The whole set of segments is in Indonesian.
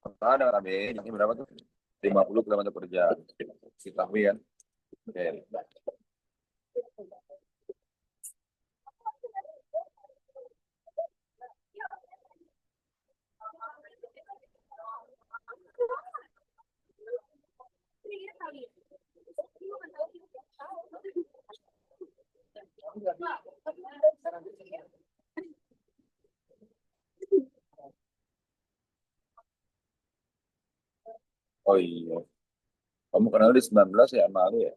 Kota dengan AB, ini berapa tuh? 50 km per jam. Kita kan? Oke. Oh iya. Kamu kenal di 19 ya, malu ya?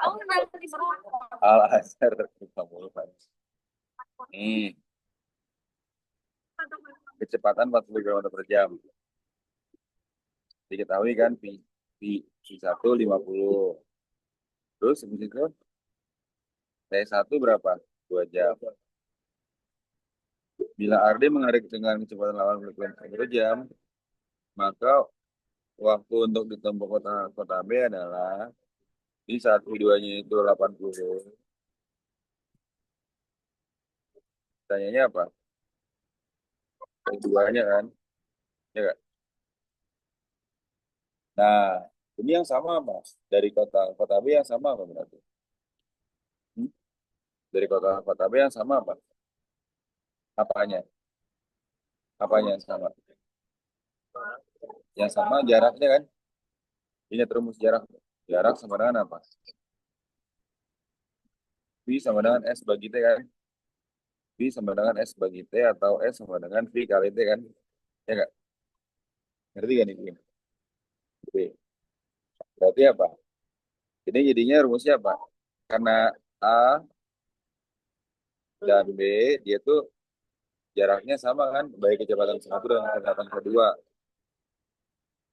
Oh, nanti semua. Al Azhar, kamu lupa. Nih, kecepatan 40 km per jam. Diketahui kan, Pi 1 50. Terus habis itu T1 berapa? 2 jam. Bila RD mengarik dengan kecepatan 80 km per jam, maka waktu untuk ditempuh kota B adalah di saat videonya itu 80. Tanyanya apa? Keduanya kan? Ya nggak? Nah, ini yang sama Mas. Dari kota B yang sama apa berarti? Hmm? Dari kota B yang sama apa? Apanya? Apanya yang sama? Yang sama jaraknya kan? Ini rumus jarak. Jarak sama dengan apa? V sama dengan S bagi T kan? V sama dengan S bagi T atau S sama dengan V kali T kan? Ya nggak? Ngerti kan ini? V. Berarti apa? Ini jadinya rumusnya apa? Karena A dan B, dia tuh jaraknya sama kan? Baik kecepatan satu dan kecepatan kedua.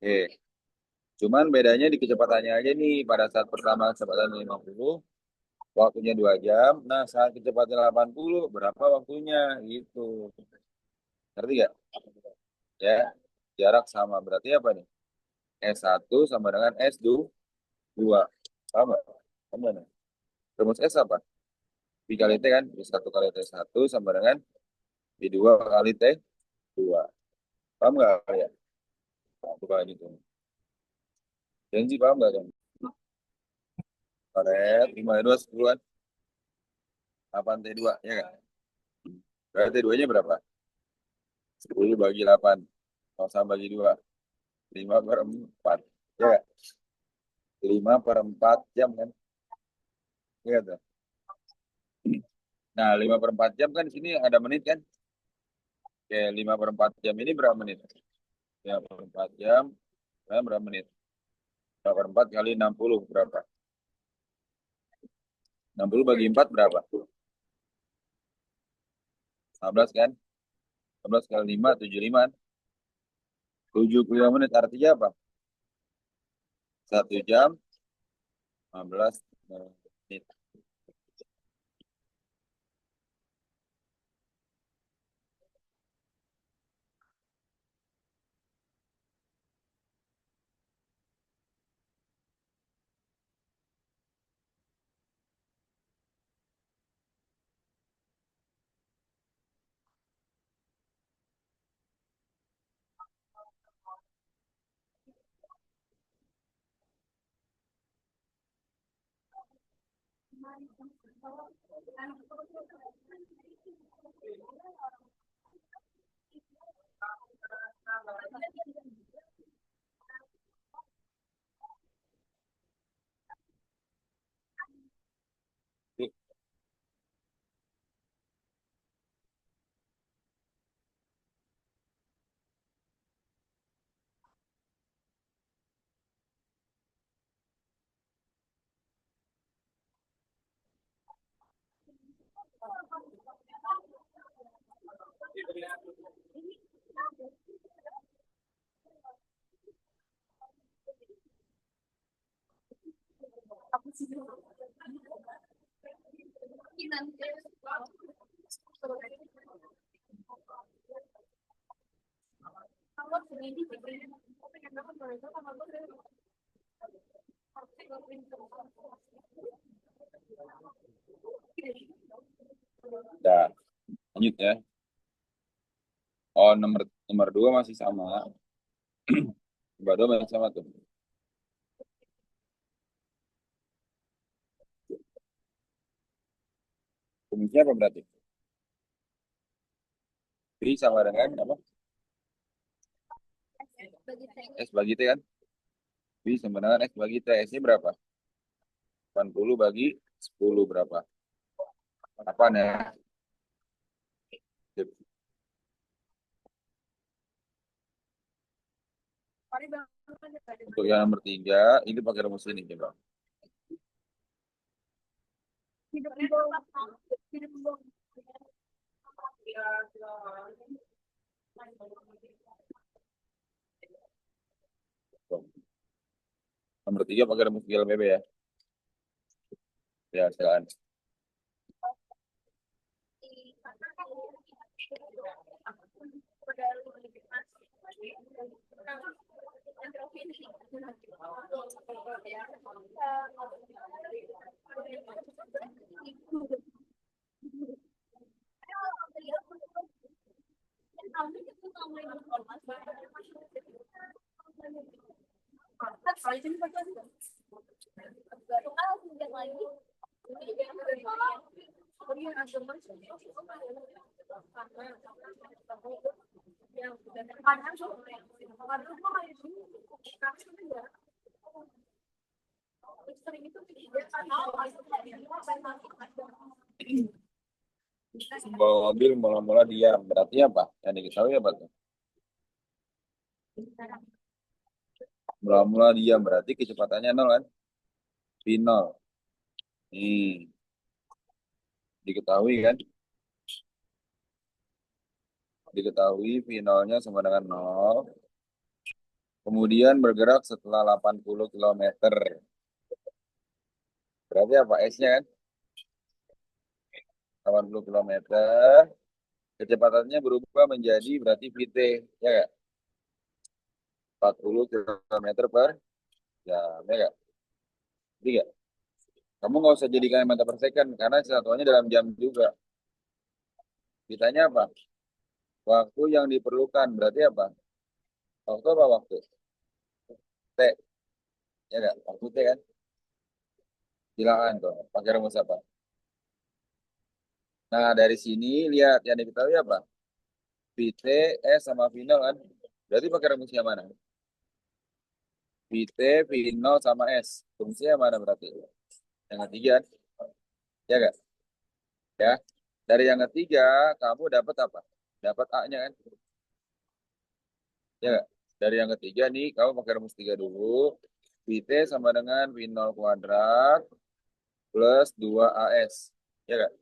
Oke. Cuman bedanya di kecepatannya aja nih. Pada saat pertama kecepatan 50, waktunya 2 jam. Nah, saat kecepatan 80, berapa waktunya? Gitu. Ngerti gak? Ya, jarak sama. Berarti apa nih? S1 sama dengan S2. Paham nggak? Paham nggak? Rumus S apa? V kali T kan? V1 kali T1 sama dengan V2 kali T2. Paham nggak ya? Nah, itu kayak gitu. Janji paham nggak kan? Karet, 5 2 10 kan? 8 T2, ya kan? Berarti T2-nya berapa? 10 bagi 8. Kalau sama bagi 2. 5/4. Ya kan? 5/4 jam kan? Iya tuh. Nah, 5/4 jam kan di sini ada menit kan? Oke, 5/4 jam ini berapa menit? 5/4 jam, berapa menit? 5/4 kali 60 berapa? 60 bagi 4 berapa? 15 kan? 15 kali 5, 75 kan? 75 menit artinya apa? 1 jam, 15 menit. Dah, lanjut ya. Oh, nomor Nomor 2 masih sama. Nomor 2 masih sama tuh. Rumusnya apa berarti? V sama dengan apa? Bagi T. S bagi T kan? V sama dengan S bagi T. S-nya berapa? 80 bagi 10 berapa? Apa ya? Untuk yang nomor 3, ini pakai rumus ini coba. Hidup di bawah. Hidup di bawah. Nomor 3 pakai rumus GLBB ya. Ya, silakan. Bawa mobil mula-mula diam. Berarti apa? Yang diketahui apa tuh? Mula-mula diam berarti kecepatannya nol kan? V nol. Nih, diketahui kan? Diketahui V nolnya sama dengan nol. Kemudian bergerak setelah 80 km. Berarti apa? S-nya kan? 80 km. Kecepatannya berubah menjadi berarti VT. Ya nggak? 40 km per jam. Ya nggak? Jadi nggak? Kamu nggak usah jadikan meter per second karena satuannya dalam jam juga. Ditanya apa? Waktu yang diperlukan berarti apa? Waktu apa waktu? T. Ya nggak? Waktu T kan? Silakan tuh. Pakai rumus apa? Nah, dari sini lihat yang diketahui apa? VT, S sama final kan? Berarti pakai rumusnya mana? VT, final sama S. Rumusnya mana berarti? Yang ketiga, kan? Ya nggak? Ya. Dari yang ketiga, kamu dapat apa? Dapat A-nya kan? Ya nggak? Dari yang ketiga nih, kamu pakai rumus 3 dulu. VT sama dengan V0 kuadrat plus 2AS. Ya nggak?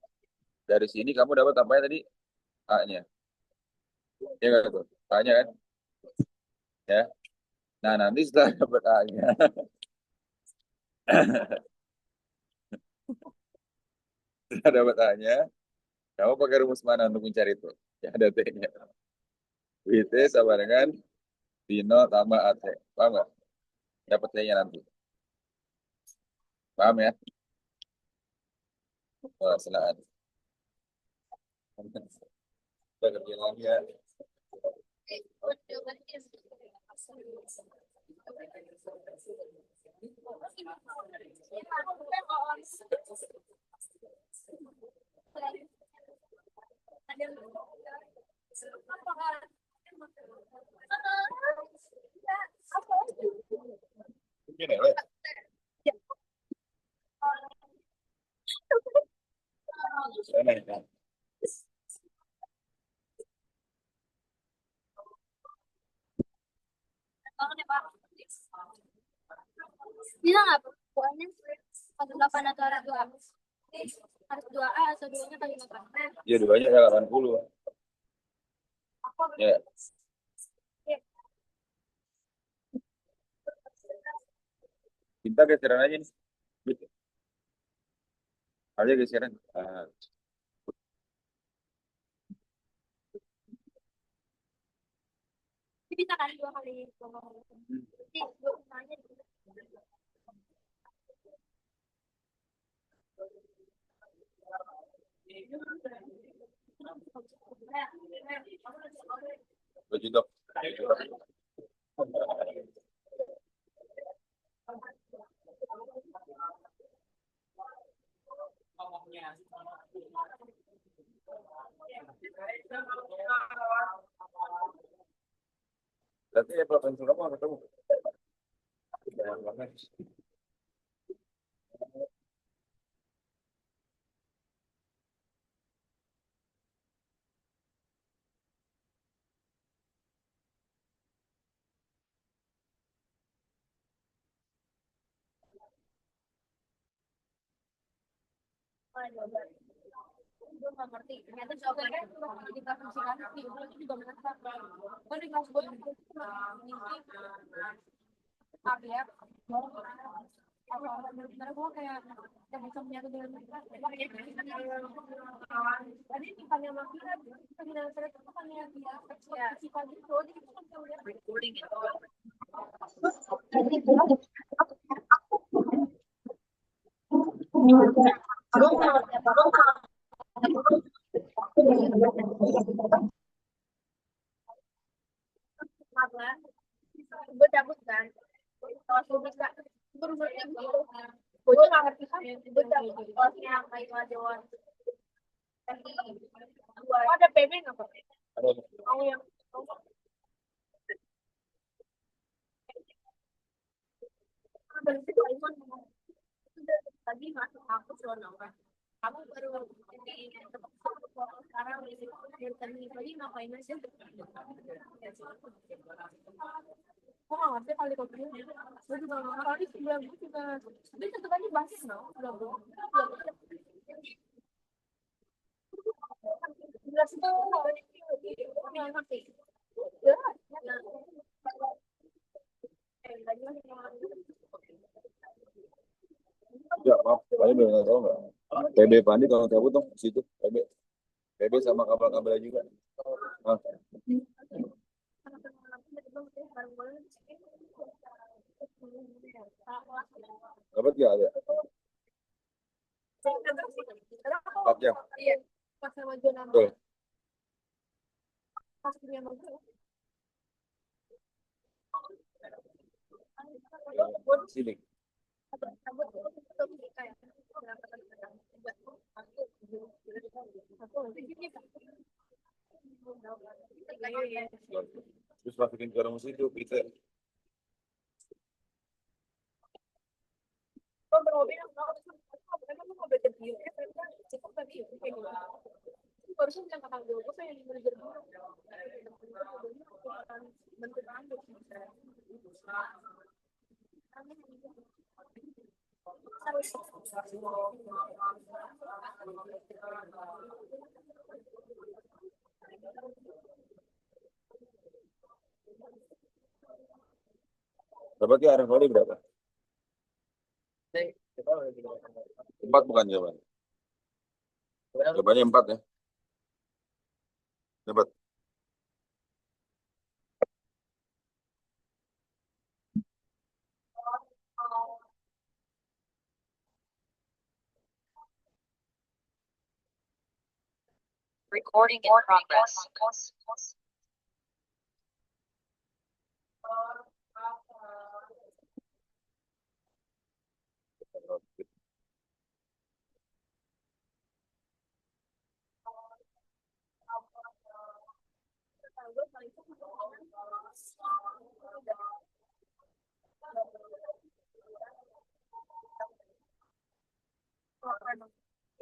Dari sini kamu dapat apa ya tadi? A-nya. Ya nggak tuh? A-nya kan? Ya. Nah, nanti setelah dapat A-nya, setelah dapat A-nya, kamu pakai rumus mana untuk mencari itu? Ya ada T-nya. VT sama dengan V0 tambah AT. Paham nggak? Dapat T-nya nanti. Paham ya? Wah, silakan. Kita kerja lagi ya. Mungkin ya, Le? Saya naik. Bisa nggak buahnya kali 8 atau harus 2? Harus 2A atau 2-nya kali 8? Ya, duanya ada 80. Ya, kita geseran aja nih. Gitu. Aja geseran. Ah, Ini bisa kan 2 kali 2 kali. Jadi 2-nya Baju dok. Berarti ya provinsi kamu apa ketemu? Jangan banget. Gue nggak ngerti ternyata jawabannya di provinsi kan itu juga menetap gue di kelas gue itu tapi ya sebenarnya gue kayak yang bisa menyatu dengan mereka tadi dipanggil makian panggilan saya itu bukannya dia sifat gitu jadi kita kan bisa melihat recording gitu. Karena gue cabut kan kalau gue bisa berumurnya gitu gue tuh nggak ngerti kan gue cabut kelasnya apa itu aja wan ada PB nggak pak? Oh yang tadi masuk aku sono kan kamu baru di sekarang di tadi tadi ngapain aja gue nggak ngerti kali kok gue juga nggak ngerti sebelum gue juga dia tetap aja basis no udah gue jelas itu nggak ngerti Ya, maaf. Paling udah nggak tahu nggak? PB Pandi tolong cabut dong di situ. PB. PB sama kabel-kabelnya juga. Ah, dapat nggak ada? 4 jam. iya pas sama zona Betul. pas punya mobil Sini. Terus masukin ke rumus itu, Peter. barusan bilang kakak gue pengen manajer dulu bentuk rambut Dapat ya RFID berapa? 4 bukan jawaban. Jawabannya 4 ya. Dapat. Recording in progress.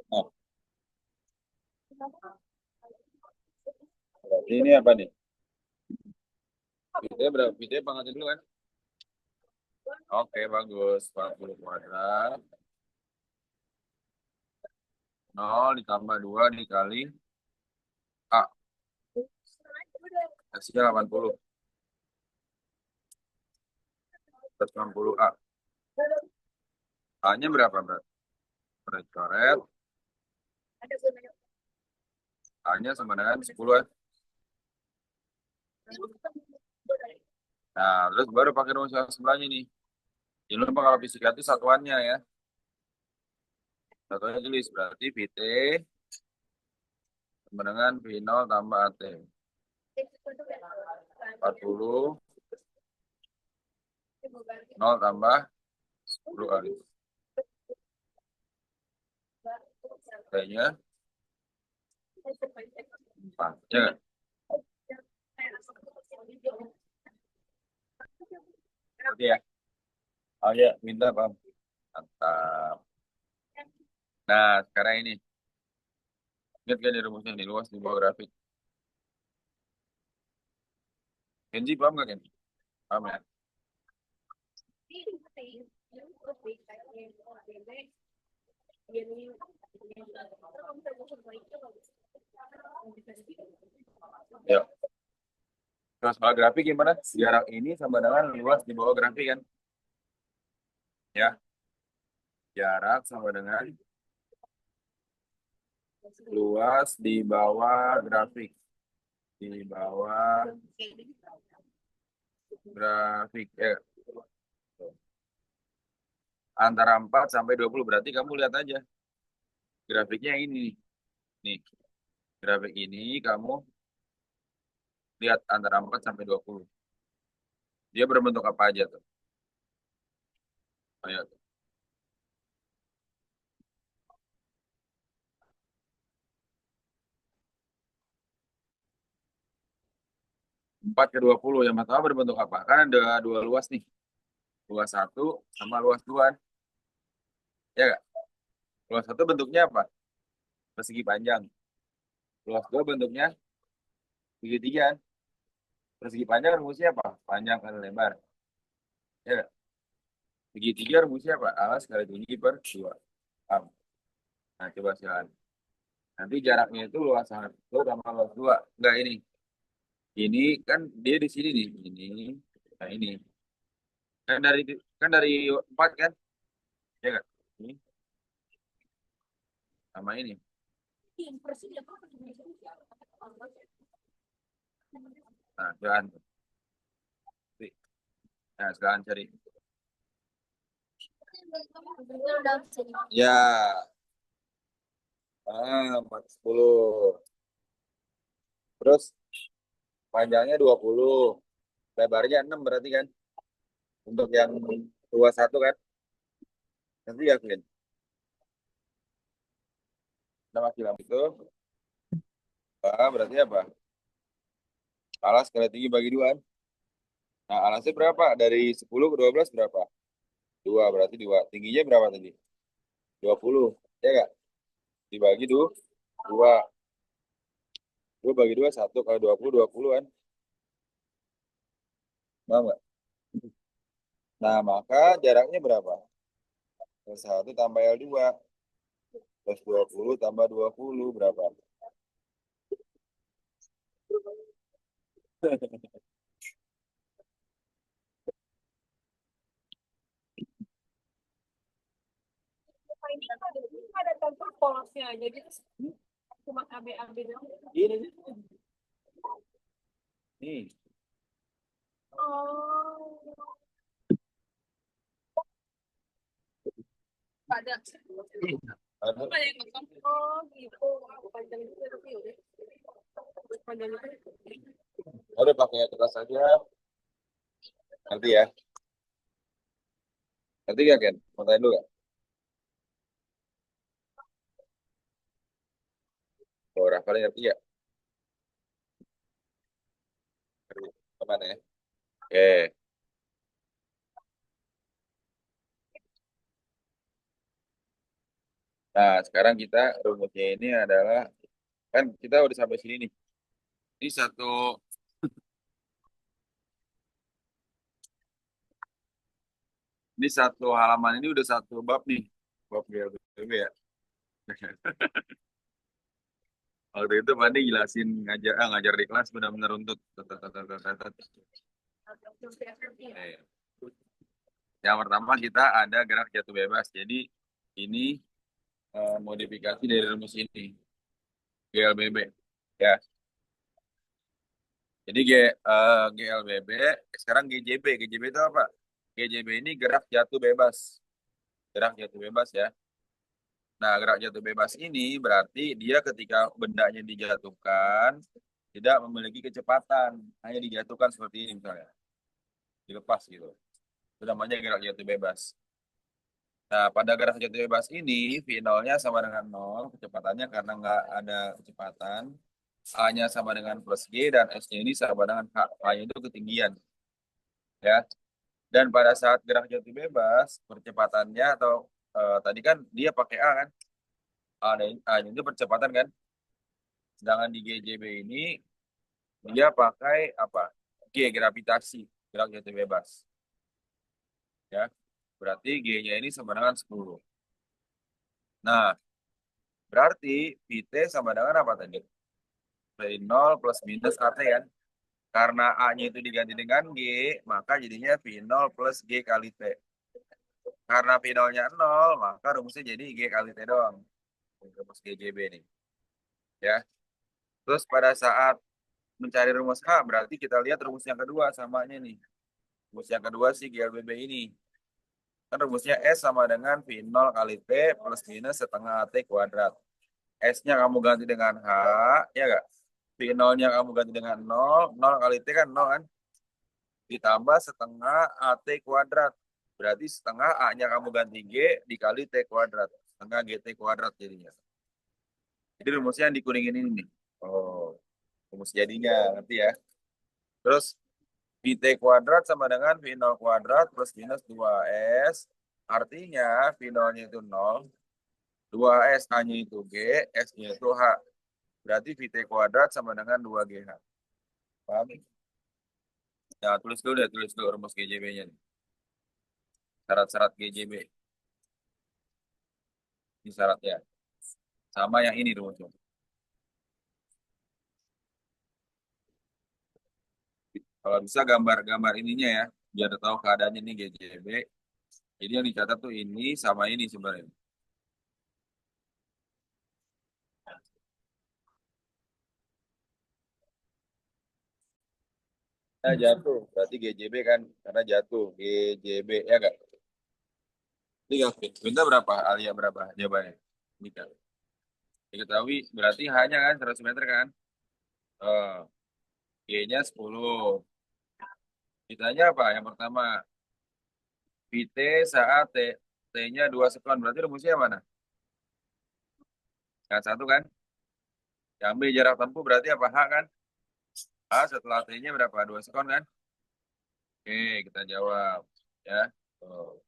Nah, berarti ini apa nih? Video berapa? Video pangkat dulu kan? Oke, bagus. 40 kuadrat. 0 ditambah 2 dikali A. Hasilnya 80. 160 A. A-nya berapa, Mbak? Coret. A-nya sama dengan 10 ya. Nah, terus baru pakai rumus yang sebelahnya nih. Jangan lupa kalau fisika itu satuannya ya. Satuannya tulis berarti VT sama dengan V0 tambah AT. 40, 0 tambah 10 kali. Kayaknya 4. Ya nggak? Oke ya. Oh ya, minta Bang. Mantap. Nah, sekarang ini. Lihat kan di rumusnya nih, luas di bawah grafik. Kenji paham nggak Kenji? Paham ya? Ya. Terus soal grafik gimana? Jarak ini sama dengan luas di bawah grafik kan? Ya. Jarak sama dengan luas di bawah grafik. Di bawah grafik. Ya. Antara 4 sampai 20. Berarti kamu lihat aja. Grafiknya ini. Nih. Grafik ini kamu lihat antara 4 sampai 20. Dia berbentuk apa aja tuh? Ayo. 4 ke 20 yang pertama berbentuk apa? Kan ada dua luas nih. Luas 1 sama luas 2. Ya nggak? Luas 1 bentuknya apa? Persegi panjang. Luas 2 bentuknya segitiga. Persegi panjang rumusnya apa? Panjang kali lebar. Ya nggak? Segitiga rumusnya apa? Alas kali tinggi per 2. Paham? Nah, coba silakan. Nanti jaraknya itu luas 1 sama luas 2. Enggak ini. Ini kan dia di sini nih. Ini. Nah, ini. Kan dari 4 kan? Ya nggak? Ini sama ini. Nah, jalan. Nah, sekarang cari. Ya, 40. Terus panjangnya 20. Lebarnya 6 berarti kan? Untuk yang luas 1 kan? Nanti yakin. 6 kilo itu. Berarti apa? Alas kali tinggi bagi 2. Nah, alasnya berapa? Dari 10 ke 12 berapa? 2, berarti 2. Tingginya berapa tadi? 20. Ya nggak? Dibagi 2. 2 bagi 2, 1 kali 20, 20 kan? Mau nggak? Nah, maka jaraknya berapa? L1 tambah L2. Plus 20 tambah 20 berapa? Ini ada contoh polosnya, jadi cuma AB-AB doang. Ini nih. Nih. Oh, ada. Ada. Oh, gitu. Panjang itu tapi udah. Panjang itu. Udah pakai kertas aja. Nanti ya. Nanti gak, Ken? Mau tanya dulu gak? Oh, Rafael ngerti ya? Ngerti. Kemana ya? Oke. Nah, sekarang kita rumusnya ini adalah, kan kita udah sampai sini nih. Ini satu halaman ini udah satu bab nih. Bab GLBB ya. Waktu itu Pandi jelasin ngajar di kelas benar-benar untuk Eh, yang pertama kita ada gerak jatuh bebas. Jadi ini modifikasi dari rumus ini GLBB. Ya. Jadi GLBB sekarang GJB. GJB itu apa? GJB ini gerak jatuh bebas. Gerak jatuh bebas ya. Nah, gerak jatuh bebas ini berarti dia ketika bendanya dijatuhkan tidak memiliki kecepatan, hanya dijatuhkan seperti ini misalnya, dilepas gitu. Itu namanya gerak jatuh bebas. Nah, pada gerak jatuh bebas ini, V0-nya sama dengan 0, kecepatannya karena nggak ada kecepatan, A-nya sama dengan plus G, dan S-nya ini sama dengan H. H-nya itu ketinggian. Ya. Dan pada saat gerak jatuh bebas, percepatannya atau tadi kan dia pakai A kan, A-nya itu percepatan kan. Sedangkan di GJB ini, dia pakai apa? G, gravitasi, gerak jatuh bebas. Ya. Berarti G-nya ini sama dengan 10. Nah, berarti VT sama dengan apa tadi? V0 plus minus AT kan. Karena A-nya itu diganti dengan G, maka jadinya V0 plus G kali T. Karena V0-nya 0, maka rumusnya jadi G kali T doang. Rumus GJB nih. Ya. Terus pada saat mencari rumus H, berarti kita lihat rumus yang kedua samanya nih. Rumus yang kedua sih GLBB ini. Kan rumusnya S sama dengan V0 kali T plus minus setengah AT kuadrat. S-nya kamu ganti dengan H, ya enggak? V0-nya kamu ganti dengan 0, 0 kali T kan 0 kan? Ditambah setengah AT kuadrat. Berarti setengah A-nya kamu ganti G dikali T kuadrat. Setengah GT kuadrat jadinya. Jadi rumusnya yang dikuningin ini nih. Oh, rumus jadinya, ngerti ya? Terus VT kuadrat sama dengan V0 kuadrat plus minus 2S. Artinya V0-nya itu 0, 2S A-nya itu G, S-nya itu H. Berarti VT kuadrat sama dengan 2GH. Paham? Nah, tulis dulu deh, tulis dulu rumus GJB-nya nih. Syarat-syarat GJB. Ini syaratnya. Sama yang ini rumusnya. Kalau bisa gambar-gambar ininya ya, biar tahu keadaannya nih GJB. Jadi yang dicatat tuh ini sama ini sebenarnya. Nah, jatuh, berarti GJB kan, karena jatuh. GJB, ya enggak? Ini kan, Vinta berapa? Alia berapa? Jawabannya. Ini kan. Diketahui, berarti hanya kan 100 meter kan? Eh, G-nya 10. Ditanya apa? Yang pertama, VT saat T, T-nya 2 sekon. Berarti rumusnya yang mana? Yang satu kan? Yang B jarak tempuh berarti apa? H kan? H setelah T-nya berapa? 2 sekon kan? Oke, kita jawab. Ya. Oh.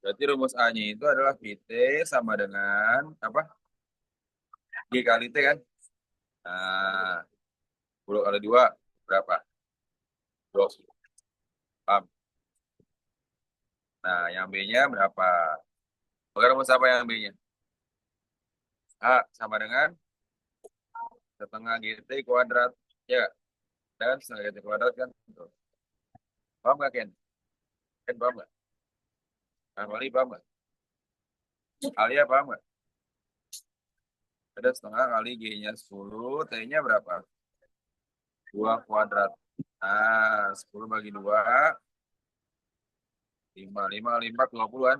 Berarti rumus A-nya itu adalah VT sama dengan apa? G kali T kan? Nah, 10 kali 2 berapa? 20. Paham? Nah, yang B-nya berapa? Oke, rumus apa yang B-nya? H sama dengan setengah GT kuadrat. Ya, dan setengah GT kuadrat kan? Tuh. Paham nggak, Ken? Ken paham nggak? Wali paham nggak? Alia paham nggak? Ada setengah kali G-nya 10, T-nya berapa? 2 kuadrat. Nah, 10 bagi 2, 5, 5 kali 4, 20-an.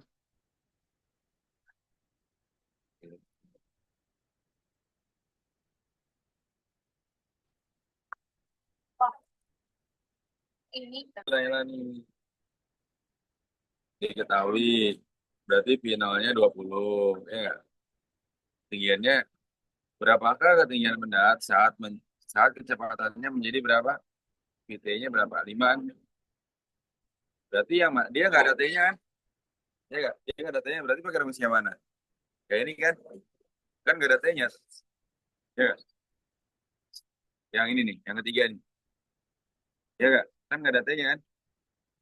Ini Saya nih, diketahui. Berarti finalnya 20. Ya nggak? Ketinggiannya, berapakah ketinggian mendarat saat kecepatannya menjadi berapa? VT-nya berapa? 5. Berarti dia nggak ada T-nya kan? Ya nggak? Dia nggak ada T-nya, berarti pakai rumusnya mana? Kayak ini kan? Kan nggak ada T-nya. Ya nggak? Yang ini nih, yang ketiga nih. Ya nggak? Kan nggak ada T-nya kan?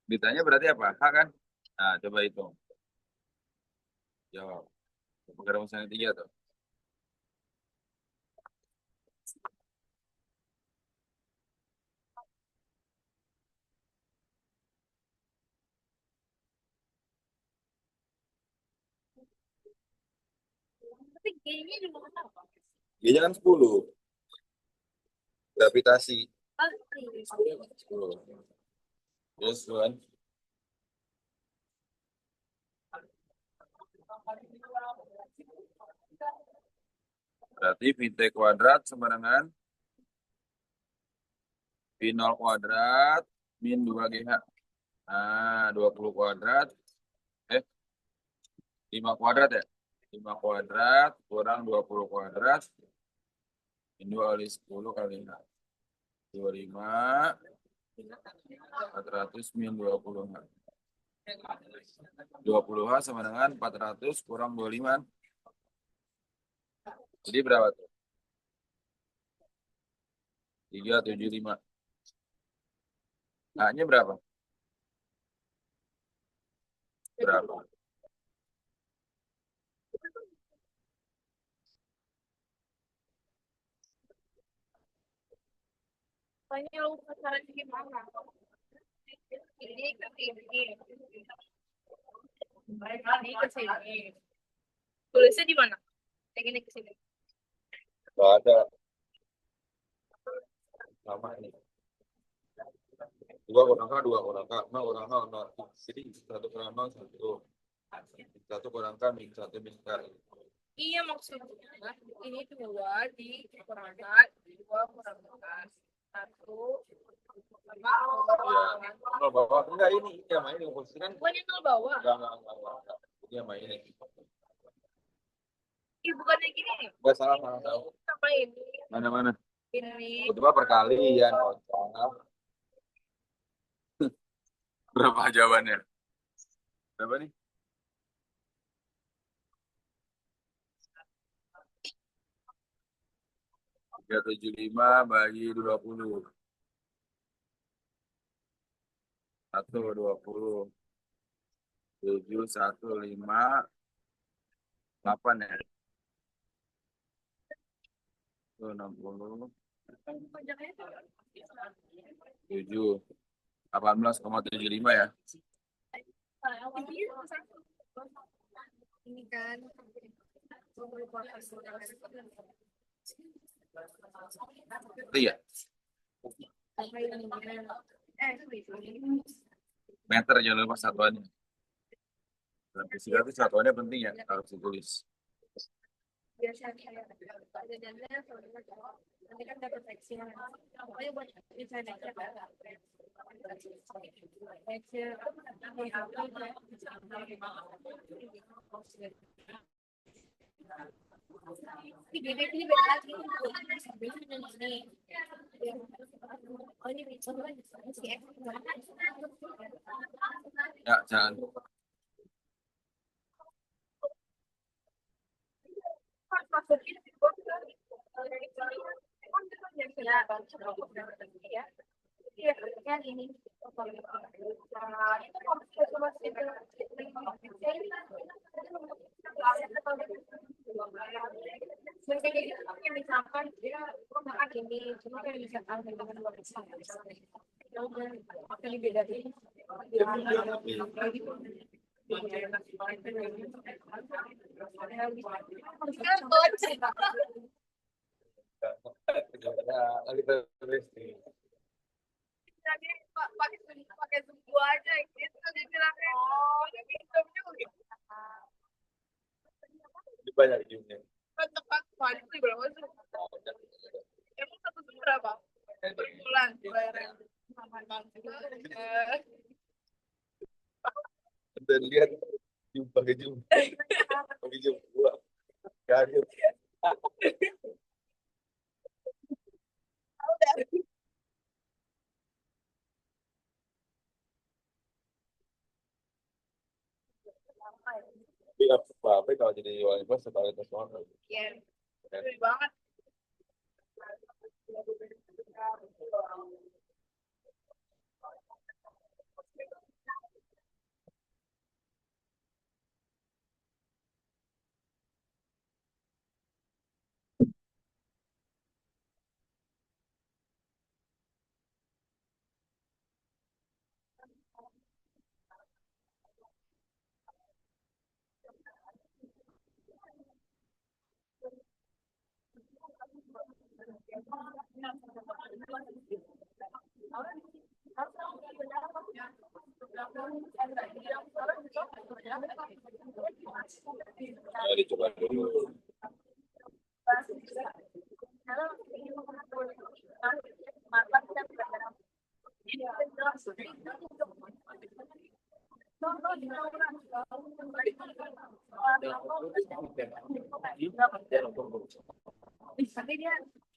Ditanya berarti apa? H kan? Nah, coba hitung. Jawab. Pakai rumus yang ketiga tuh. tapi kayaknya juga nggak tahu. Dia kan 10. Gravitasi. Pasti. 10. Terus kan? Berarti Vt kuadrat sama dengan V0 kuadrat min 2GH. Nah, 20 kuadrat. Eh, 5 kuadrat ya? 5 kuadrat kurang 20 kuadrat. Min 2 kali 10 kali 6. 25. 400 min 20. 20H sama dengan 400 kurang 25. Jadi berapa tuh? 375. H-nya berapa? Berapa? Makanya lu pacaran gimana? Ini ke sini. Ini ke sini. Tulisnya di mana? Yang ini ke sini. Gak ada. Sama ini. 2 kurang K, 2 kurang K, 0 kurang 0, 0. Jadi 1 kurang 0, 1. 1 kurang K, min 1 min K. Iya maksudnya ini dua dikurangkan dua kurang belas satu Iya. 0 bawah. Enggak ini sama ini posisi kan. bukan yang nol bawah. Enggak. Ini sama ini. Ih bukannya gini nih. Enggak salah, tahu. Sama ini. Mana-mana? Ini. Coba perkalian. Berapa jawabannya? Berapa nih? 375 bagi 20. 1, 20. 7, 1, 5, 8 ya. 60. 7. 18,75 ya. Ini kan. Iya. Meter jangan lupa satuannya. Dalam fisika itu satuannya penting ya, harus ditulis. Biasanya nanti kan dapat seksinya. Pokoknya buat bisa naiknya ini beda lagi. Oh ini bisa Ya, jangan. Misalkan dia makan ini, cuma kan bisa tahu dengan luar biasa. Ini beda deh. Pakai sumbu aja gitu dia bilangnya oh ini hidupnya begitu Banyak ujungnya. tepat kemarin beli berapa sih emang satu sumbu berapa per bulan bayarnya Dan lihat pakai jum, pakai jum gua kaget. Tapi apa kalau jadi wali kelas sekali tes orang. iya beli banget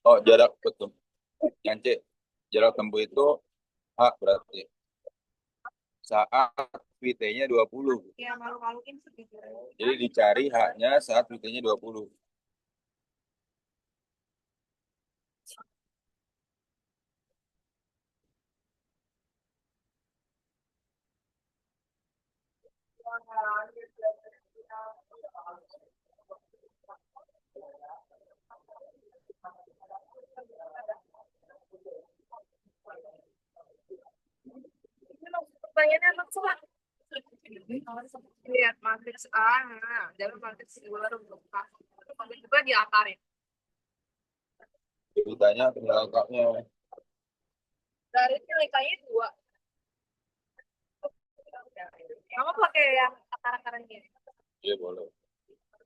Oh, jarak betul. Yang C, jarak tempuh itu H berarti. Saat VT-nya 20. Ya malu-maluin sih. Jadi dicari H-nya saat VT-nya 20. Pertanyaannya apa coba? Lihat matriks A, dalam matriks luar untuk A. Terus juga diakarin. Ditanya tinggal lengkapnya. Dari nilai kayaknya 2. Kamu pakai yang akar-akaran gini? Iya boleh.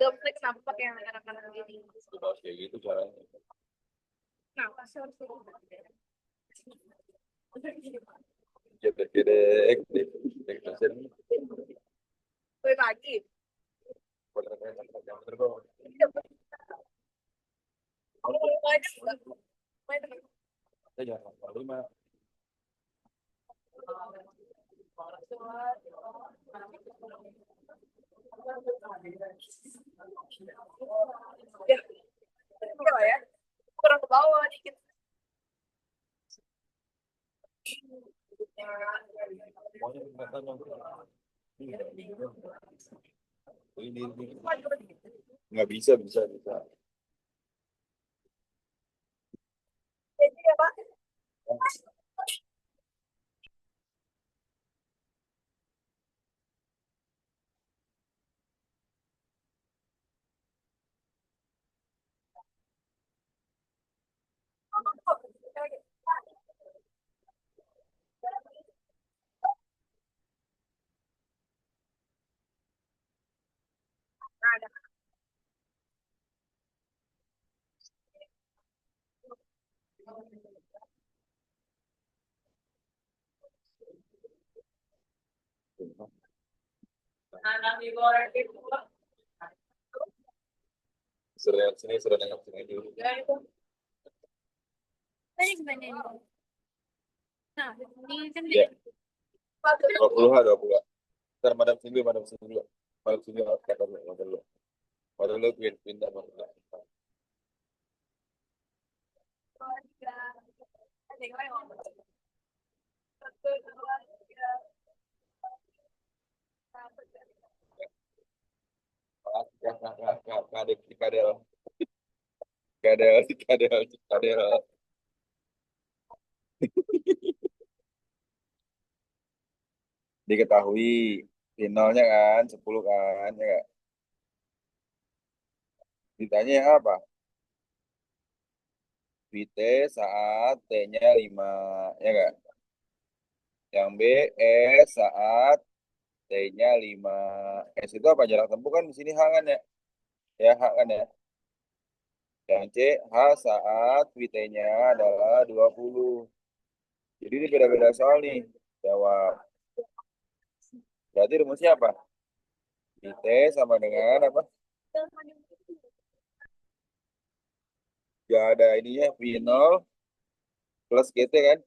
Double kenapa pakai yang akar-akaran gini? Sudah kayak gitu caranya. Nah, pasti harus Jedek-jedek, jedek dosen. Gue lagi. Kalau banyak enggak? Saya jangan lupa 5. Ya, ya. Kurang ke bawah dikit. Ini nggak bisa. Jadi ya, Pak. Sudah dengar sini dulu. Tadi gimana ini? Nah, ini kan Ya, 20 lah 20. Ntar madam sini dulu. Madam sini kata dulu. Madam dulu pindah. Kadel. Diketahui finalnya kan 10 kan ya nggak? Ditanya yang apa? VT saat T-nya 5 ya nggak? Yang B S saat T-nya 5. S itu apa, jarak tempuh kan di sini H kan ya? Ya H kan ya. Yang C H saat VT-nya adalah 20. Jadi ini beda-beda soal nih. Jawab. Berarti rumusnya apa? VT sama dengan apa? Gak ada ininya, V0 plus GT kan?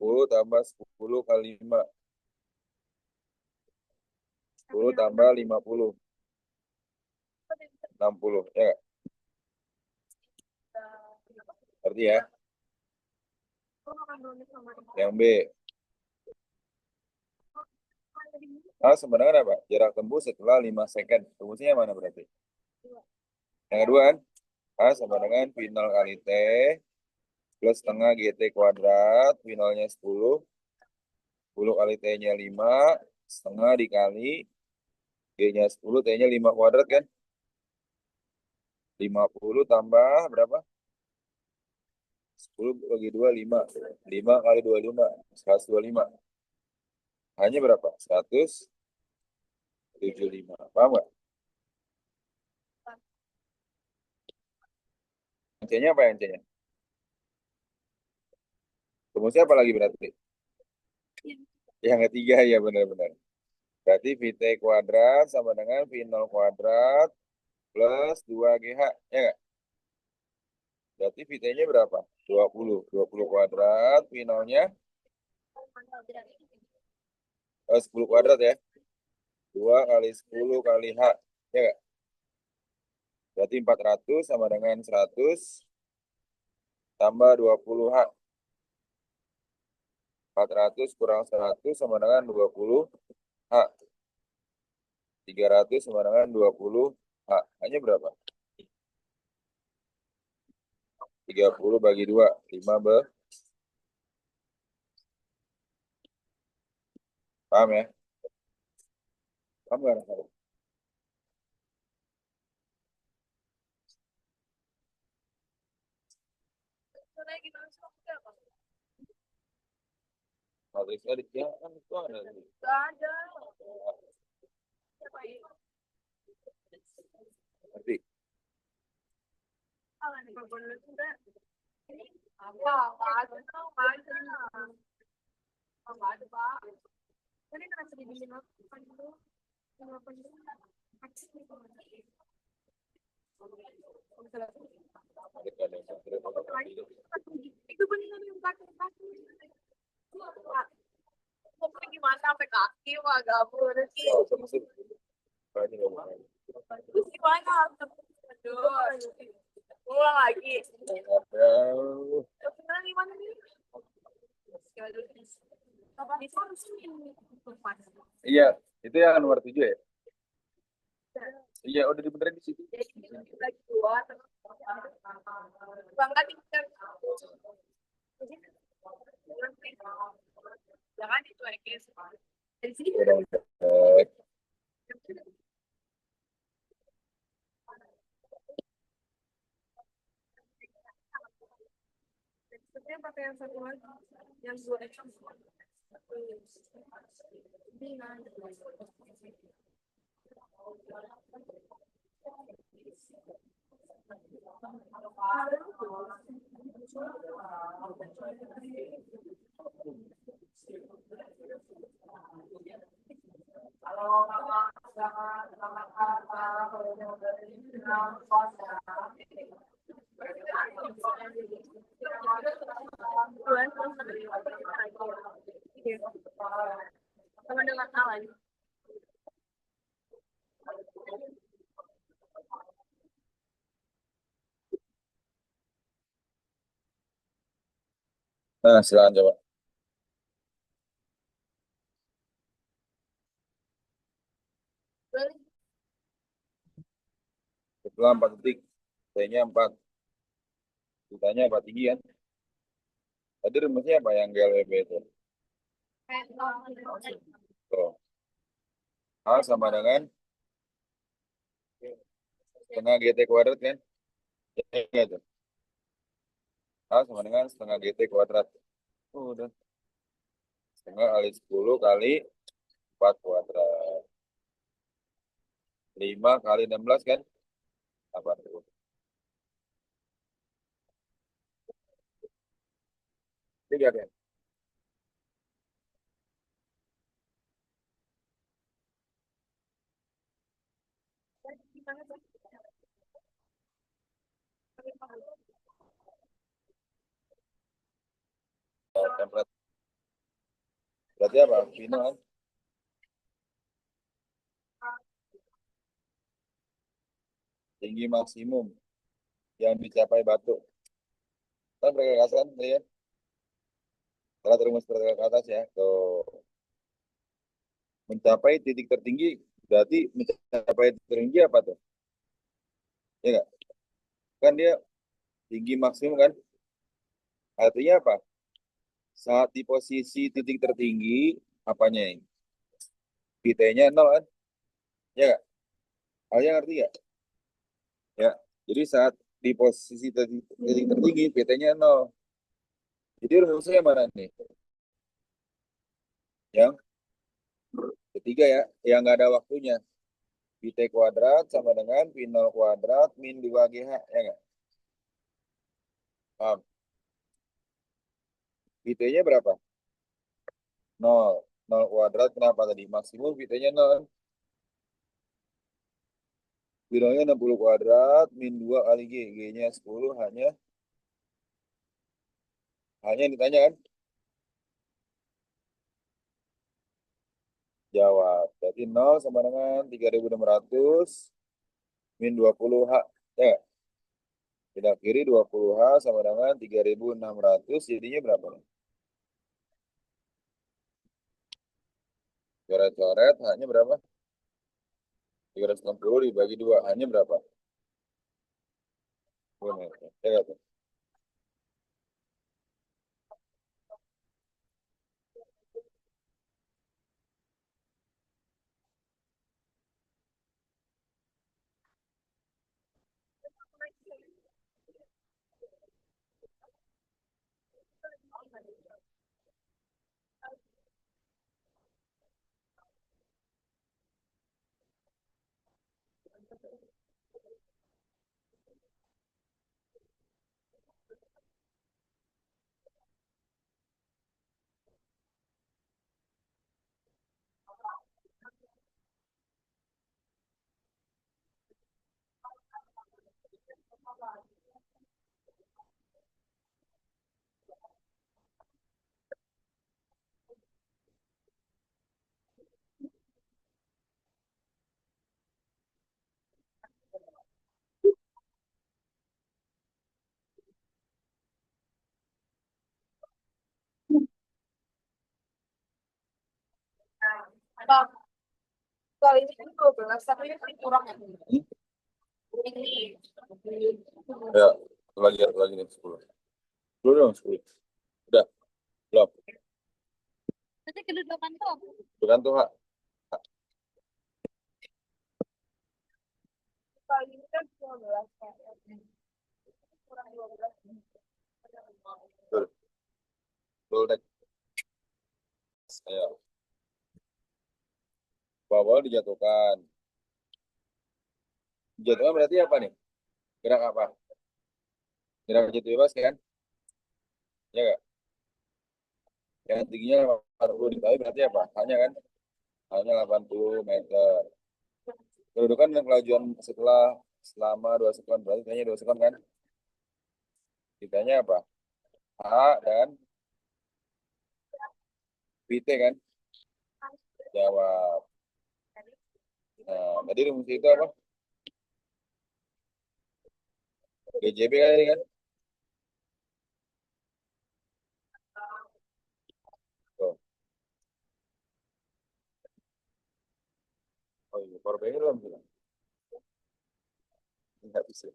10 tambah 10 kali 5. 10 tambah 50. 60. Ya nggak? Berarti ya. Yang B. Sebenarnya apa? Jarak tempuh setelah 5 second. Rumusnya yang mana berarti? Yang kedua kan? Sama dengan V0 kali T plus setengah GT kuadrat. V0-nya 10. 10 kali T-nya 5. Setengah dikali G-nya 10. T-nya 5 kuadrat kan? 50 tambah berapa? 10 bagi 2, 5. 5 kali 25. 125. Hanya berapa? 175. Paham nggak? C-nya apa yang C-nya? Rumusnya apa lagi berarti? Yang ketiga ya benar-benar. Berarti VT kuadrat sama dengan V0 kuadrat plus 2GH. Ya nggak? Berarti VT-nya berapa? 20. 20 kuadrat. V0-nya 10 kuadrat ya. 2 kali 10 kali H. Ya nggak? Berarti 400 sama dengan 100 tambah 20H. 400 kurang 100 sama dengan 20H. 300 sama dengan 20H. Hanya berapa? 30 bagi 2. 5 Paham ya? Paham nggak? Matriks edit ya kan itu ada. Nggak ada. Ngerti? Apa? Nggak ada. Nggak ada, Pak. Ini kenapa dibikin apa dulu? Kenapa dulu? Itu benar yang kaki. Pokoknya gimana sampai kaki, Pak? Gabur sih. Terus gimana? Aduh. Ulang lagi. Beneran gimana nih? Iya, itu yang nomor 7 ya? Iya, udah dibenerin di situ. Lagi dua. Bangga tingkat. Jangan dicuekin. Dari sini. Sebenarnya pakai yang satu lagi, yang 2X. Sama dengan awan. Nah, silakan coba. Setelah 4 detik, T-nya 4. Ditanya apa tinggi kan? Tadi rumusnya apa yang GLWB itu? Tuh. A sama dengan setengah GT kuadrat kan? Ya, itu. A sama dengan setengah GT kuadrat. Udah. Setengah kali 10 kali 4 kuadrat. 5 kali 16 kan? Apa tuh? Tiga kan? Template. Berarti apa? Pino kan? Tinggi maksimum yang dicapai batu. Kan perkakasan, ya. Setelah rumus perkakasan ke atas ya. Tuh. Mencapai titik tertinggi, berarti mencapai titik tertinggi apa tuh? Ya nggak? Kan dia tinggi maksimum kan? Artinya apa? Saat di posisi titik tertinggi, apanya ini? VT-nya 0 kan? Ya nggak? Kalian ngerti nggak? Ya. Jadi saat di posisi titik tertinggi, VT-nya 0. Jadi rumusnya mana nih? Yang ketiga ya, yang nggak ada waktunya. VT kuadrat sama dengan V0 kuadrat min 2GH, ya nggak? Ah, VT-nya berapa? Nol. Nol kuadrat kenapa tadi? Maksimum VT-nya nol. Bilangnya 60 kuadrat, min 2 kali G. G-nya 10 hanya yang ditanya kan? Jawab. Berarti 0 sama dengan 3.600 min 20 H. Ya, tidak kiri 20 H sama dengan 3.600. Jadinya berapa? Coret-coret, hanya berapa? 360 dibagi 2. Hanya berapa? Benar. Ya, nggak tuh? Bang, kalau ini kan 12, tapi ini kurang ya. Hmm? Ini. Ya, lagi nih 10. 10 dong, 10. Udah, belum. Nanti kedudukan tuh apa? Bukan tuh, Hak. Kalau ini kan 12 kan. Kurang 12. Betul. Betul, Dek. Ayo. Bawah dijatuhkan. Jatuhkan berarti apa nih? Gerak apa? Gerak jatuh bebas kan? Ya nggak? Yang tingginya 80 dikali berarti apa? Hanya kan? Hanya 80 meter. Kedudukan dan kelajuan selama 2 sekon. Berarti kayaknya 2 sekon kan? Ditanya apa? A dan VT kan? Jawab. Nah, tadi rumus itu apa? GJB kan ini kan? Tuh. Oh iya, power bank belum bilang. Nggak bisa.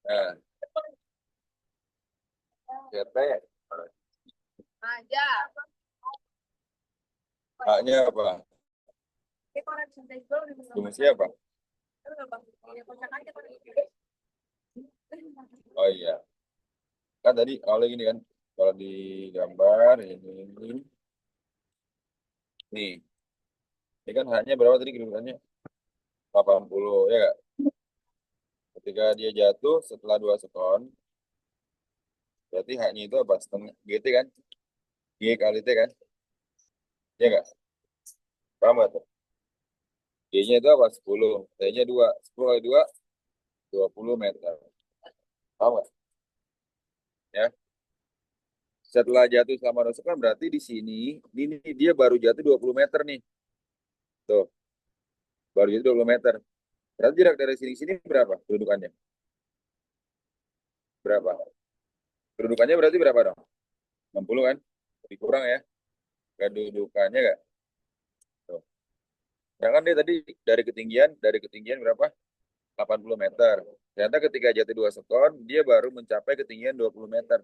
Nah, CT. Aja. A-nya apa? Ini koran cinta itu Rumusnya apa? Oh iya. Kan tadi awalnya gini kan. Kalau di gambar ini. Nih. Ini kan hanya berapa tadi kedudukannya? 80 ya nggak? Ketika dia jatuh setelah 2 sekon, berarti haknya itu apa? Setengah GT kan? G kali T kan? Ya nggak? Paham nggak tuh? G-nya itu apa? 10. T-nya 2. 10 kali 2, 20 meter. Paham nggak? Ya. Setelah jatuh selama 2 sekon, berarti di sini, ini dia baru jatuh 20 meter nih. Tuh, baru jatuh 20 meter. Berarti jarak dari sini ke sini berapa kedudukannya? Berapa? Kedudukannya berarti berapa dong? 60 kan? Lebih kurang ya. Kedudukannya nggak? Tuh. Ya kan dia tadi dari ketinggian berapa? 80 meter. Ternyata ketika jatuh 2 sekon, dia baru mencapai ketinggian 20 meter.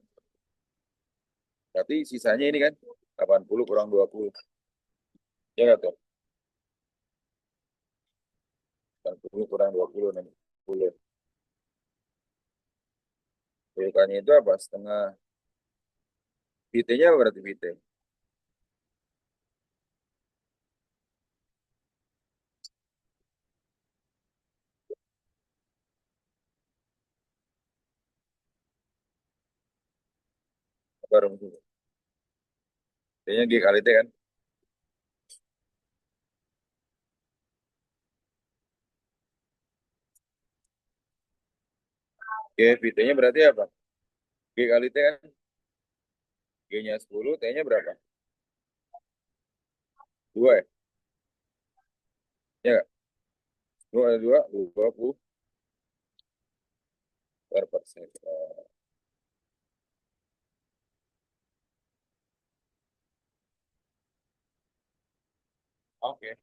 Berarti sisanya ini kan 80 kurang 20. Ya nggak tuh? 80 kurang 20 nih. 10. Kedudukannya itu apa? Setengah. VT-nya apa berarti VT? Baru masuk. T-nya G kali T kan. G VT-nya berarti apa? G kali T kan. G-nya 10, T-nya berapa? 2 ya? Ya nggak? 20 per persen. Oke.